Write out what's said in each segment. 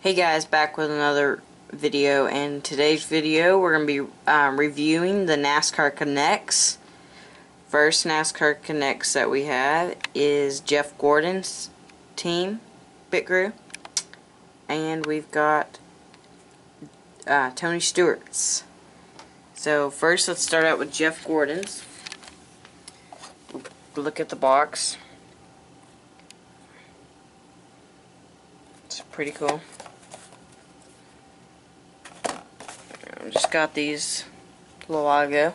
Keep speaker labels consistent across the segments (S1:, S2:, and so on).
S1: Hey guys, back with another video, and today's video we're going to be reviewing the NASCAR Connects. First NASCAR Connects that we have is Jeff Gordon's team, pit crew, and we've got Tony Stewart's. So first let's start out with Jeff Gordon's. Look at the box. It's pretty cool. Just got these a little while ago.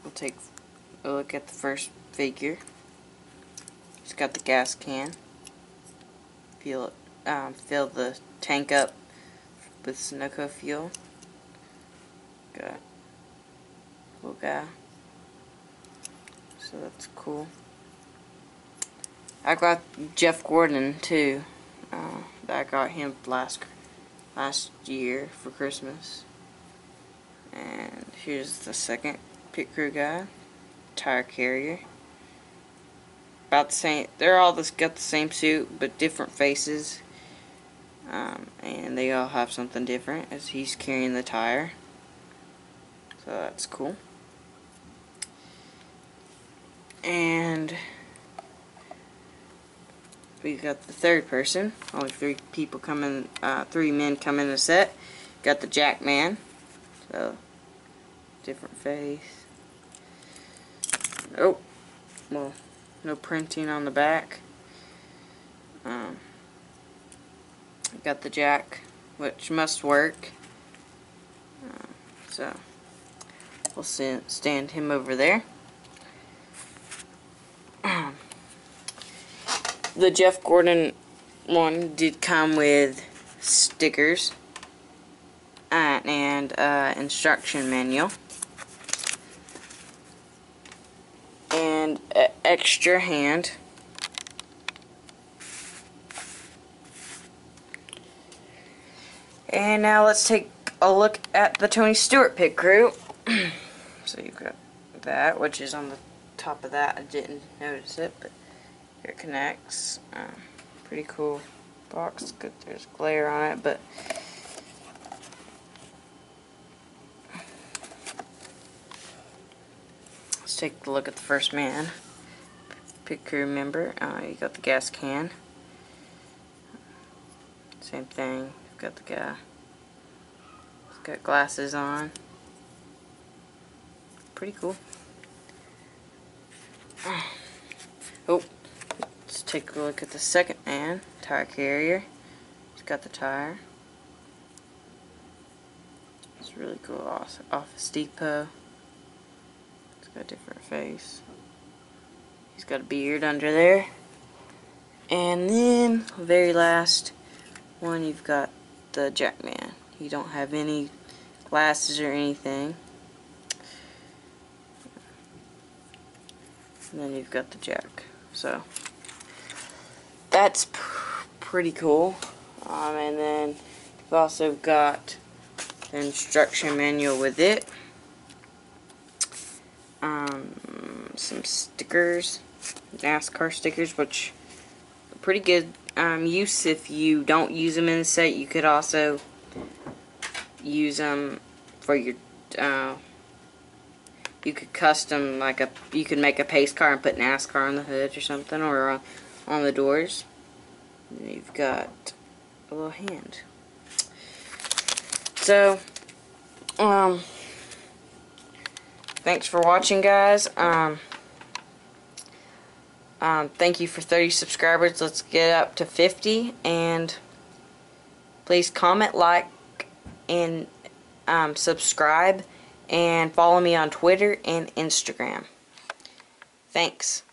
S1: We'll take a look at the first figure. It's got the gas can. Fill the tank up with Sunoco fuel. Got a little guy. So that's cool. I got Jeff Gordon too. I got him last year for Christmas. And here's the second pit crew guy, tire carrier. About the same. They're all got the same suit, but different faces. And they all have something different as he's carrying the tire. So that's cool. And we got the third person. Only three men come in the set. Got the Jack Man. So, different face. Oh, well, no printing on the back. Got the Jack, which must work. So, we'll stand him over there. The Jeff Gordon one did come with stickers and instruction manual and an extra hand. And now let's take a look at the Tony Stewart pit crew. So you've got that, which is on the top of that. I didn't notice it, but here it connects. Pretty cool box. Good, there's glare on it, but let's take a look at the first man. Pit crew member. You got the gas can. Same thing. You've got the guy. He's got glasses on. Pretty cool. Oh. Let's take a look at the second man, tire carrier. He's got the tire. It's really cool. Office Depot. It's got a different face. He's got a beard under there. And then, the very last one, you've got the Jack Man. He don't have any glasses or anything. And then you've got the Jack. So that's pretty cool. And then we've also got the instruction manual with it. Some stickers, NASCAR stickers, which are pretty good use. If you don't use them in the set, you could also use them for your you could custom you could make a pace car and put NASCAR on the hood or something, or on the doors. And you've got a little hand. So, thanks for watching, guys. Thank you for 30 subscribers. Let's get up to 50, and please comment, like, and subscribe, and follow me on Twitter and Instagram. Thanks.